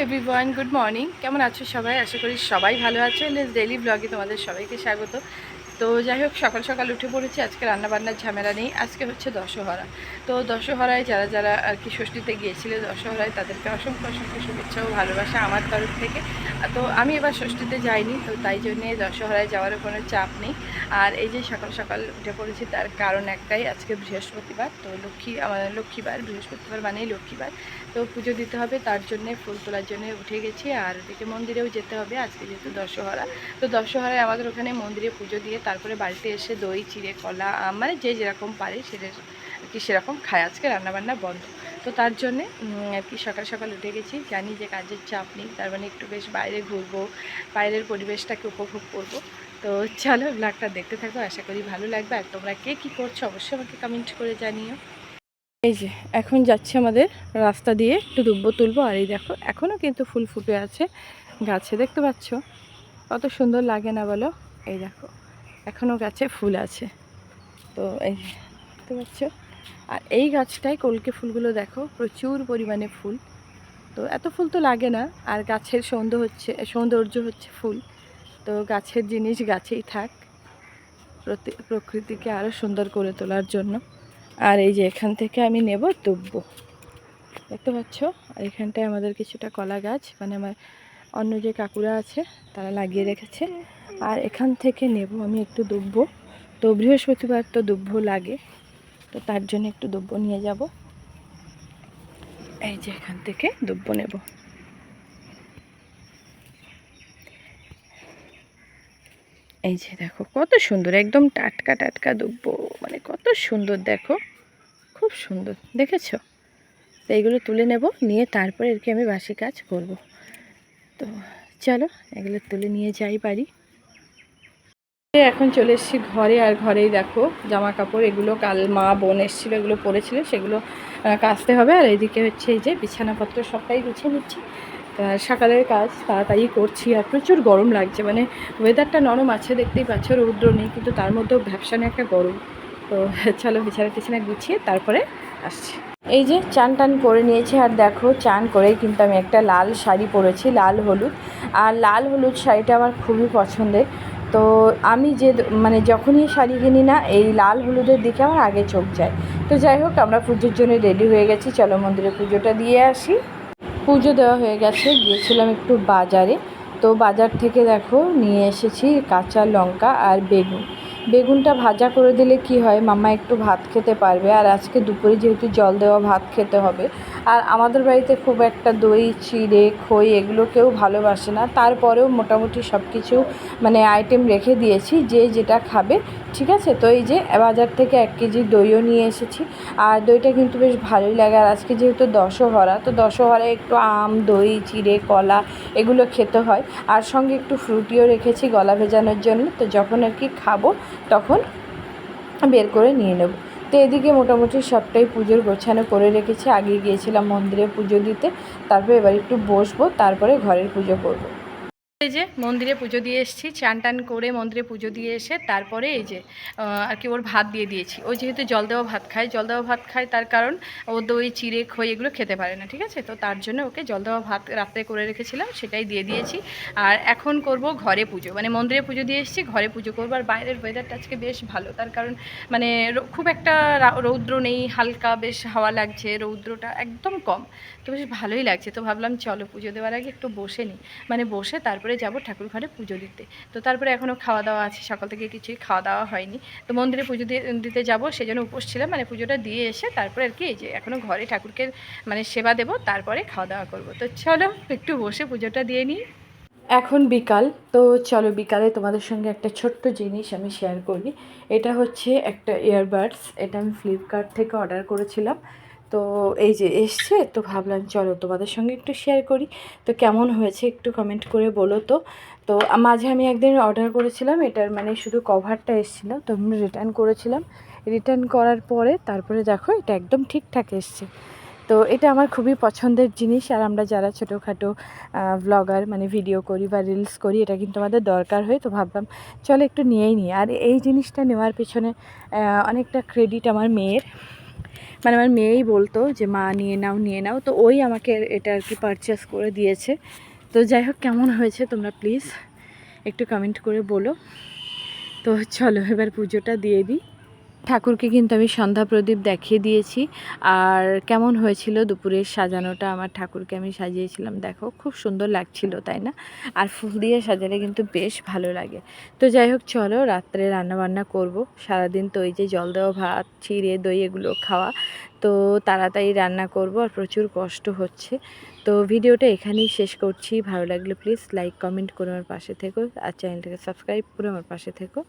Everyone, good morning. কেমন আছো সবাই? আশা করি সবাই ভালো আছো। ডেইলি ব্লগে তোমাদের সবাইকে স্বাগত। তো যাই হোক, সকাল সকাল উঠে পড়েছি। আজকে রান্নাবান্নার ঝামেলা নেই। আজকে হচ্ছে দশহরা। তো দশহরায় যারা যারা আর কি ষষ্ঠীতে গিয়েছিল দশহরায়, তাদেরকে অসংখ্য অসংখ্য শুভেচ্ছা ও ভালোবাসা আমার তরফ থেকে। তো আমি এবার ষষ্ঠীতে যাইনি, তো তাই জন্যে দশহরায় যাওয়ারও কোনো চাপ নেই। আর এই যে সকাল সকাল উঠে পড়েছি, তার কারণ একটাই, আজকে বৃহস্পতিবার। তো আমাদের লক্ষ্মীবার, বৃহস্পতিবার মানেই লক্ষ্মীবার। তো পুজো দিতে হবে, তার জন্যে ফুল তোলার জন্য উঠে গেছি। আর ওদিকে মন্দিরেও যেতে হবে আজকে, যেহেতু দশহরা। তো দশহরায় আমাদের ওখানে মন্দিরে পুজো দিয়ে তারপরে বাড়িতে এসে দই, চিড়ে, কলা, মানে যে যেরকম পারে সেটা আর কি সেরকম খায়। আজকে রান্নাবান্না বন্ধ। তো তার জন্যে আর কি সকাল সকাল উঠে গেছি। জানি যে কাজের চাপ নেই, তার মানে একটু বেশ বাইরে ঘুরবো, বাইরের পরিবেশটাকে উপভোগ করব। তো চলো, ব্লগটা দেখতে থাকো, আশা করি ভালো লাগবে। আর তোমরা কে কী করছো অবশ্যই আমাকে কমেন্ট করে জানিও। এই যে এখন যাচ্ছে আমাদের রাস্তা দিয়ে, একটু দুব্ব তুলবো। আর এই দেখো, এখনও কিন্তু ফুল ফুটে আছে গাছে, দেখতে পাচ্ছ? কত সুন্দর লাগে না বলো? এই দেখো, এখনও গাছে ফুল আছে। তো এই দেখতে পাচ্ছ। আর এই গাছটায় কলকে ফুলগুলো দেখো, প্রচুর পরিমাণে ফুল। তো এত ফুল তো লাগে না, আর গাছের সৌন্দর্য হচ্ছে ফুল। তো গাছের জিনিস গাছেই থাক, প্রকৃতিকে আরও সুন্দর করে তোলার জন্য। আর এই যে এখান থেকে আমি নেব দুব্ব, দেখতে পাচ্ছ? আর এখানটায় আমাদের কিছুটা কলা গাছ, মানে আমার অন্য যে কাকুরা আছে তারা লাগিয়ে রেখেছে। আর এখান থেকে নেব আমি একটু দুব্ব। তো বৃহস্পতিবার তো দুব্ব লাগে, তো তার জন্য একটু দুব্ব নিয়ে যাব। এই যে এখান থেকে দুব্ব নেব। এই যে দেখো কত সুন্দর, একদম টাটকা টাটকা দুব্ব, মানে কত সুন্দর দেখো, খুব সুন্দর, দেখেছো? তো এইগুলো তুলে নেব, নিয়ে তারপরে এরকে আমি বাসি কাজ করব। তো চলো এগুলো তুলে নিয়ে যাই বাড়ি। এখন চলে এসেছি ঘরে। আর ঘরেই দেখো জামা কাপড়, এগুলো কাল মা বোন এসেছিলো, এগুলো পরেছিল, সেগুলো কাচতে হবে। আর এইদিকে হচ্ছে এই যে বিছানাপত্র সবটাই গুছিয়ে নিচ্ছি। সকালের কাজ তাড়াতাড়ি করছি। আর প্রচুর গরম লাগছে, মানে ওয়েদারটা নরম আছে দেখতেই পাচ্ছ, রৌদ্র নেই, কিন্তু তার মধ্যেও ভ্যাপসানে একটা গরম। তো চলো বিছানা টিছানা গুছিয়ে তারপরে আসছি। এই যে চান টান করে নিয়েছি। আর দেখো, চান করেই কিন্তু আমি একটা লাল শাড়ি পরেছি, লাল হলুদ। আর লাল হলুদ শাড়িটা আমার খুবই পছন্দের। তো আমি মানে যখনই শাড়ি কিনি না, এই লাল হলুদের দিকে আমার আগে চোখ যায়। তো যাই হোক, আমরা পুজোর জন্য রেডি হয়ে গেছি, চলো মন্দিরে পুজোটা দিয়ে আসি। পুজো দেওয়া হয়ে গেছে, গিয়েছিলাম একটু বাজারে। তো বাজার থেকে দেখো নিয়ে এসেছি কাঁচা লঙ্কা আর বেগুন। বেগুনটা ভাজা করে দিলে কি হয়, মাম্মা একটু ভাত খেতে পারবে। আর আজকে দুপুরে যেহেতু জল দেওয়া ভাত খেতে হবে। আর আমাদের বাড়িতে খুব একটা দই, চিড়ে, খই এগুলো কেউ ভালোবাসে না, তারপরেও মোটামুটি সব কিছু মানে আইটেম রেখে দিয়েছি, যে যেটা খাবে। ঠিক আছে? তো এই যে বাজার থেকে 1 কেজি দইও নিয়ে এসেছি। আর দইটা কিন্তু বেশ ভালোই লাগে। আর আজকে যেহেতু দশহরা, তো দশহরায় একটু আম, দই, চিড়ে, কলা এগুলো খেতে হয়। আর সঙ্গে একটু ফ্রুটিও রেখেছি গলা ভেজানোর জন্য। তো যখন আর কি খাবো তখন বের করে নিয়ে নেব। তো এদিকে মোটামুটি সবটাই পুজোর গোছানো করে রেখেছি। আগে গিয়েছিলাম মন্দিরে পুজো দিতে, তারপরে এবার একটু বসবো, তারপরে ঘরের পুজো করব। এই যে মন্দিরে পুজো দিয়ে এসেছি, চান টান করে মন্দিরে পুজো দিয়ে এসে তারপরে এই যে আর কি ওর ভাত দিয়ে দিয়েছি। ও যেহেতু জল দেওয়া ভাত খায়, তার কারণ ও দই, চিড়ে, খই এগুলো খেতে পারে না। ঠিক আছে? তো তার জন্য ওকে জল দেওয়া ভাত রাত্রে করে রেখেছিলাম, সেটাই দিয়ে দিয়েছি। আর এখন করব ঘরে পুজো, মানে মন্দিরে পুজো দিয়ে এসেছি, ঘরে পুজো করবো। আর বাইরের ওয়েদারটা আজকে বেশ ভালো, তার কারণ মানে খুব একটা রৌদ্র নেই, হালকা বেশ হাওয়া লাগছে, রৌদ্রটা একদম কম। তো বেশ ভালোই লাগছে। তো ভাবলাম চলো পুজো দেওয়ার আগে একটু বসে নিই, মানে বসে তারপরে যাব ঠাকুর ঘরে পুজো দিতে। তো তারপরে এখনও খাওয়া দাওয়া আছে, সকাল থেকে কিছুই খাওয়া দাওয়া হয়নি। তো মন্দিরে পুজো দিতে যাব, সেজন্য উপোস ছিলাম, মানে পুজোটা দিয়ে এসে তারপরে আর কি এই যে এখনও ঘরে ঠাকুরকে মানে সেবা দেব, তারপরে খাওয়া দাওয়া করব। তো চলো একটু বসে পুজোটা দিয়ে নিই। এখন বিকাল। তো চলো বিকালে তোমাদের সঙ্গে একটা ছোট্ট জিনিস আমি শেয়ার করি। এটা হচ্ছে একটা ইয়ারবাডস, এটা আমি ফ্লিপকার্ট থেকে অর্ডার করেছিলাম। তো এই যে এসছে, তো ভাবলাম চলো তোমাদের সঙ্গে একটু শেয়ার করি। তো কেমন হয়েছে একটু কমেন্ট করে বলো তো। তো মাঝে আমি একদিন অর্ডার করেছিলাম, এটার মানে শুধু কভারটা এসেছিলো, তো আমি রিটার্ন করেছিলাম। রিটার্ন করার পরে তারপরে দেখো এটা একদম ঠিকঠাক এসছে। তো এটা আমার খুবই পছন্দের জিনিস। আর আমরা যারা ছোটোখাটো ব্লগার, মানে ভিডিও করি বা রিলস করি, এটা কিন্তু আমাদের দরকার হয়। তো ভাবলাম চলো একটু নিয়েই নিই। আর এই জিনিসটা নেওয়ার পেছনে অনেকটা ক্রেডিট আমার মেয়ের। মানে আমার মেয়েই বলতো যে মা নিয়ে নাও, তো ওই আমাকে এটা আর কি পারচেস করে দিয়েছে। তো যাই হোক, কেমন হয়েছে তোমরা প্লিজ একটু কমেন্ট করে বলো। তো চলো এবার পুজোটা দিয়ে দিই। ঠাকুরকে কিন্তু আমি সন্ধ্যা প্রদীপ দেখিয়ে দিয়েছি। আর কেমন হয়েছিল দুপুরের সাজানোটা, আমার ঠাকুরকে আমি সাজিয়েছিলাম, দেখো খুব সুন্দর লাগছিল তাই না? আর ফুল দিয়ে সাজালে কিন্তু বেশ ভালো লাগে। তো যাই হোক, চলো রাত্রে রান্নাবান্না করব। সারাদিন তো এই যে জল দেওয়া ভাত, চিড়ে দই এগুলো খাওয়া, তো তাড়াতাড়ি রান্না করব আর প্রচুর কষ্ট হচ্ছে। তো ভিডিওটা এখানেই শেষ করছি। ভালো লাগলে প্লিজ লাইক কমেন্ট করে আমার পাশে থেকো, আর চ্যানেলটাকে সাবস্ক্রাইব করে আমার পাশে থেকো।